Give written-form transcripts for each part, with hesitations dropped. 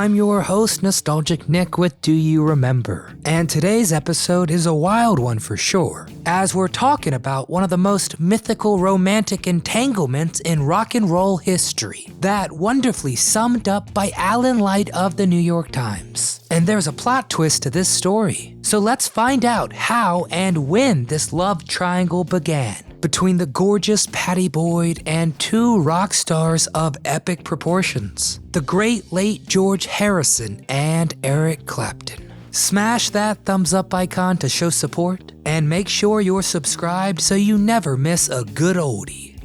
I'm your host, Nostalgic Nick with Do You Remember? And today's episode is a wild one for sure, as we're talking about one of the most mythical romantic entanglements in rock and roll history, that wonderfully summed up by Alan Light of the New York Times. And there's a plot twist to this story, so let's find out how and when this love triangle began between the gorgeous Pattie Boyd and two rock stars of epic proportions, the great late George Harrison and Eric Clapton. Smash that thumbs up icon to show support, and make sure you're subscribed so you never miss a good oldie.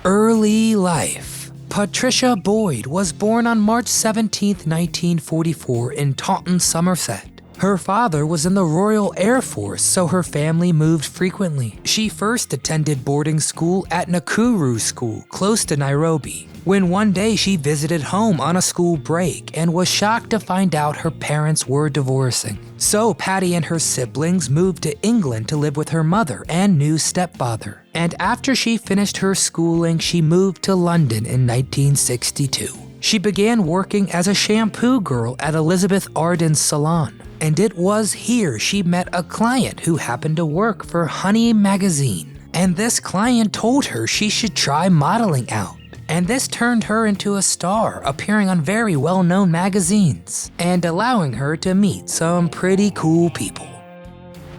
Early life. Patricia Boyd was born on March 17, 1944 in Taunton, Somerset. Her father was in the Royal Air Force, so her family moved frequently. She first attended boarding school at Nakuru School, close to Nairobi, when one day she visited home on a school break and was shocked to find out her parents were divorcing. So Pattie and her siblings moved to England to live with her mother and new stepfather. And after she finished her schooling, she moved to London in 1962. She began working as a shampoo girl at Elizabeth Arden's salon. And it was here she met a client who happened to work for Honey magazine. And this client told her she should try modeling out. And this turned her into a star, appearing on very well-known magazines, and allowing her to meet some pretty cool people.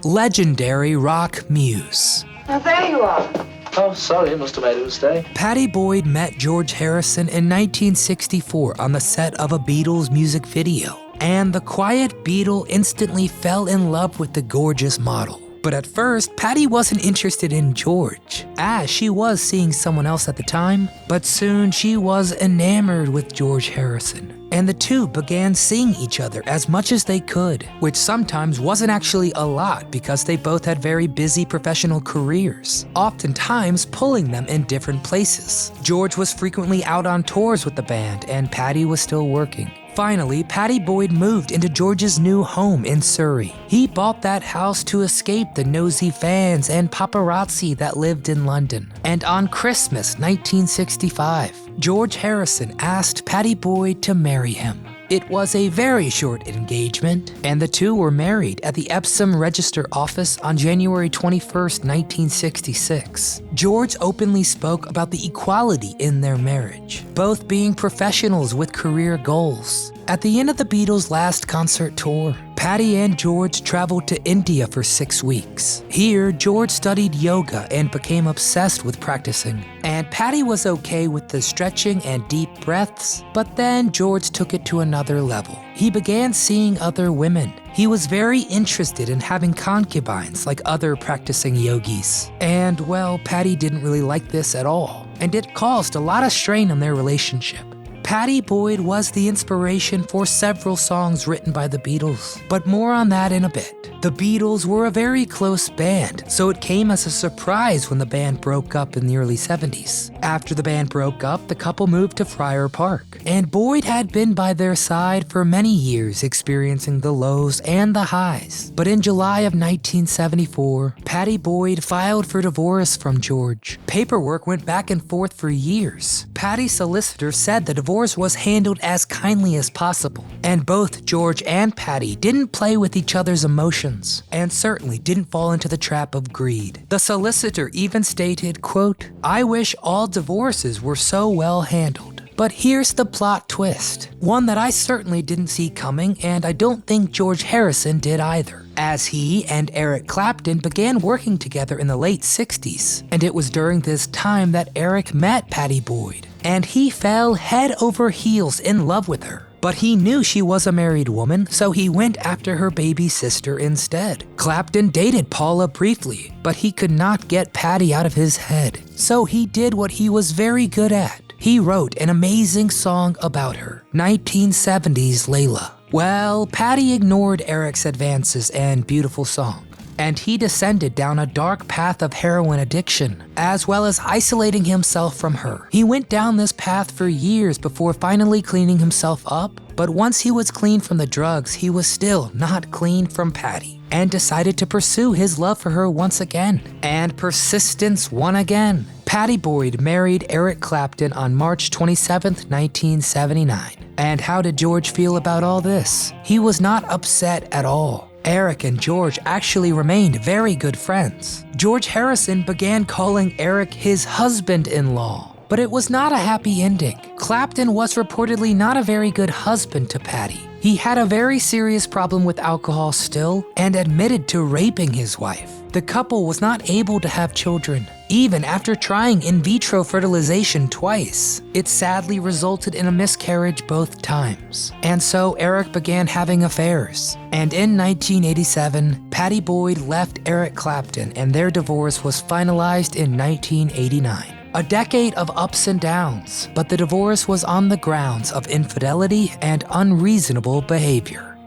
Legendary rock muse. Now there you are. Oh, sorry, must have made a mistake. Pattie Boyd met George Harrison in 1964 on the set of a Beatles music video. And the quiet Beatle instantly fell in love with the gorgeous model. But at first, Pattie wasn't interested in George, as she was seeing someone else at the time, but soon she was enamored with George Harrison. And the two began seeing each other as much as they could, which sometimes wasn't actually a lot because they both had very busy professional careers, oftentimes pulling them in different places. George was frequently out on tours with the band, and Pattie was still working. Finally, Pattie Boyd moved into George's new home in Surrey. He bought that house to escape the nosy fans and paparazzi that lived in London. And on Christmas 1965, George Harrison asked Pattie Boyd to marry him. It was a very short engagement, and the two were married at the Epsom Register Office on January 21, 1966. George openly spoke about the equality in their marriage, both being professionals with career goals. At the end of the Beatles' last concert tour, Pattie and George traveled to India for 6 weeks. Here, George studied yoga and became obsessed with practicing. And Pattie was okay with the stretching and deep breaths, but then George took it to another level. He began seeing other women. He was very interested in having concubines like other practicing yogis. And well, Pattie didn't really like this at all, and it caused a lot of strain on their relationship. Pattie Boyd was the inspiration for several songs written by the Beatles, but more on that in a bit. The Beatles were a very close band, so it came as a surprise when the band broke up in the early 70s. After the band broke up, the couple moved to Friar Park, and Boyd had been by their side for many years, experiencing the lows and the highs. But in July of 1974, Pattie Boyd filed for divorce from George. Paperwork went back and forth for years. Pattie's solicitor said the divorce was handled as kindly as possible, and both George and Pattie didn't play with each other's emotions, and certainly didn't fall into the trap of greed. The solicitor even stated, quote, "I wish all divorces were so well handled." But here's the plot twist, one that I certainly didn't see coming, and I don't think George Harrison did either, as he and Eric Clapton began working together in the late 60s, and it was during this time that Eric met Pattie Boyd, and he fell head over heels in love with her. But he knew she was a married woman, so he went after her baby sister instead. Clapton dated Paula briefly, but he could not get Pattie out of his head, so he did what he was very good at. He wrote an amazing song about her, 1970's Layla. Well, Pattie ignored Eric's advances and beautiful song, and he descended down a dark path of heroin addiction, as well as isolating himself from her. He went down this path for years before finally cleaning himself up, but once he was clean from the drugs, he was still not clean from Pattie. and decided to pursue his love for her once again. And persistence won again. Pattie Boyd married Eric Clapton on March 27, 1979. And how did George feel about all this? He was not upset at all. Eric and George actually remained very good friends. George Harrison began calling Eric his husband-in-law. But it was not a happy ending. Clapton was reportedly not a very good husband to Pattie. He had a very serious problem with alcohol still and admitted to raping his wife. The couple was not able to have children, even after trying in vitro fertilization twice. It sadly resulted in a miscarriage both times. And so Eric began having affairs. And in 1987, Pattie Boyd left Eric Clapton and their divorce was finalized in 1989. A decade of ups and downs, but the divorce was on the grounds of infidelity and unreasonable behavior.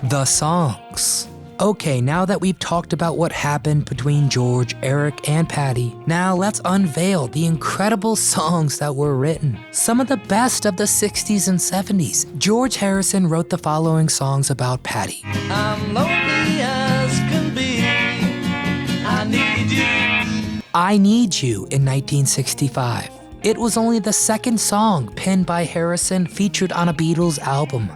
The songs. Okay, now that we've talked about what happened between George, Eric, and Pattie, now let's unveil the incredible songs that were written. Some of the best of the 60s and 70s. George Harrison wrote the following songs about Pattie. I'm lonely as can be. I need you. I Need You in 1965. It was only the second song penned by Harrison featured on a Beatles album.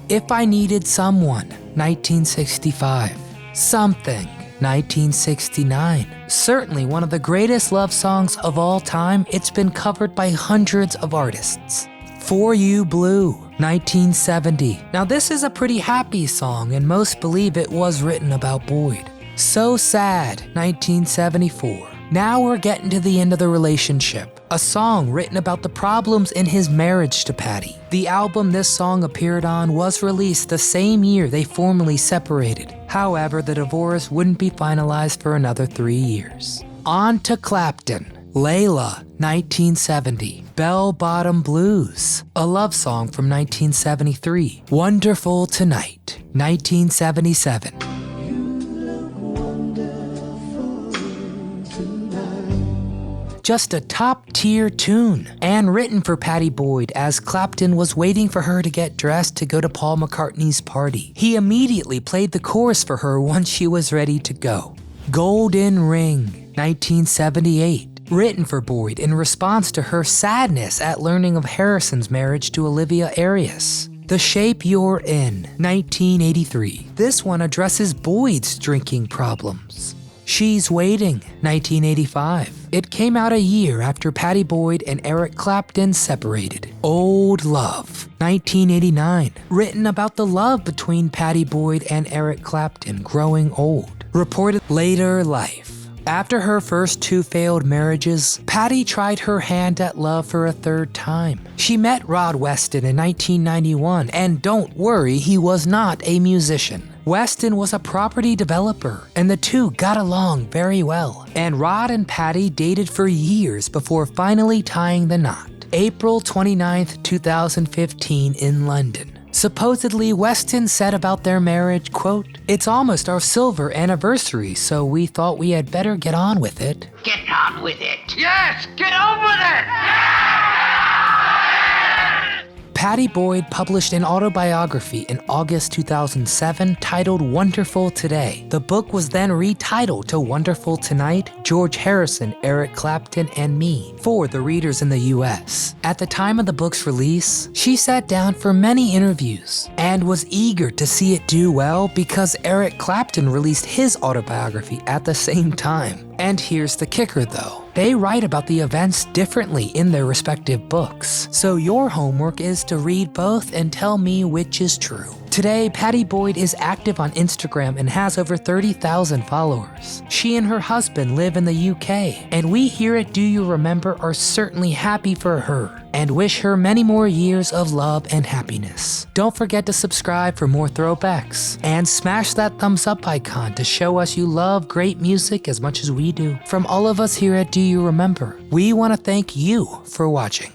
If I Needed Someone, 1965. Something, 1969. Certainly one of the greatest love songs of all time, it's been covered by hundreds of artists. For You Blue, 1970. Now this is a pretty happy song and most believe it was written about Boyd. So Sad, 1974. Now we're getting to the end of the relationship. A song written about the problems in his marriage to Pattie. The album this song appeared on was released the same year they formally separated. However, the divorce wouldn't be finalized for another 3 years. On to Clapton. Layla, 1970. Bell Bottom Blues, a love song from 1973. Wonderful Tonight, 1977. Just a top-tier tune, and written for Pattie Boyd as Clapton was waiting for her to get dressed to go to Paul McCartney's party. He immediately played the chorus for her once she was ready to go. Golden Ring, 1978. Written for Boyd in response to her sadness at learning of Harrison's marriage to Olivia Arias. The Shape You're In, 1983. This one addresses Boyd's drinking problems. She's Waiting, 1985. It came out a year after Pattie Boyd and Eric Clapton separated. Old Love, 1989. Written about the love between Pattie Boyd and Eric Clapton growing old. Reported Later Life. After her first 2 failed marriages, Pattie tried her hand at love for a 3rd time. She met Rod Weston in 1991, and don't worry, he was not a musician. Weston was a property developer, and the two got along very well. And Rod and Pattie dated for years before finally tying the knot. April 29, 2015 in London. Supposedly, Weston said about their marriage, quote, "It's almost our silver anniversary, so we thought we had better get on with it." Get on with it. Yes, get on with it! Pattie Boyd published an autobiography in August 2007 titled Wonderful Today. The book was then retitled to Wonderful Tonight, George Harrison, Eric Clapton, and Me for the readers in the US. At the time of the book's release, she sat down for many interviews and was eager to see it do well because Eric Clapton released his autobiography at the same time. And here's the kicker though. They write about the events differently in their respective books. So your homework is to read both and tell me which is true. Today, Pattie Boyd is active on Instagram and has over 30,000 followers. She and her husband live in the UK, and we here at Do You Remember are certainly happy for her and wish her many more years of love and happiness. Don't forget to subscribe for more throwbacks, and smash that thumbs up icon to show us you love great music as much as we do. From all of us here at Do You Remember, we want to thank you for watching.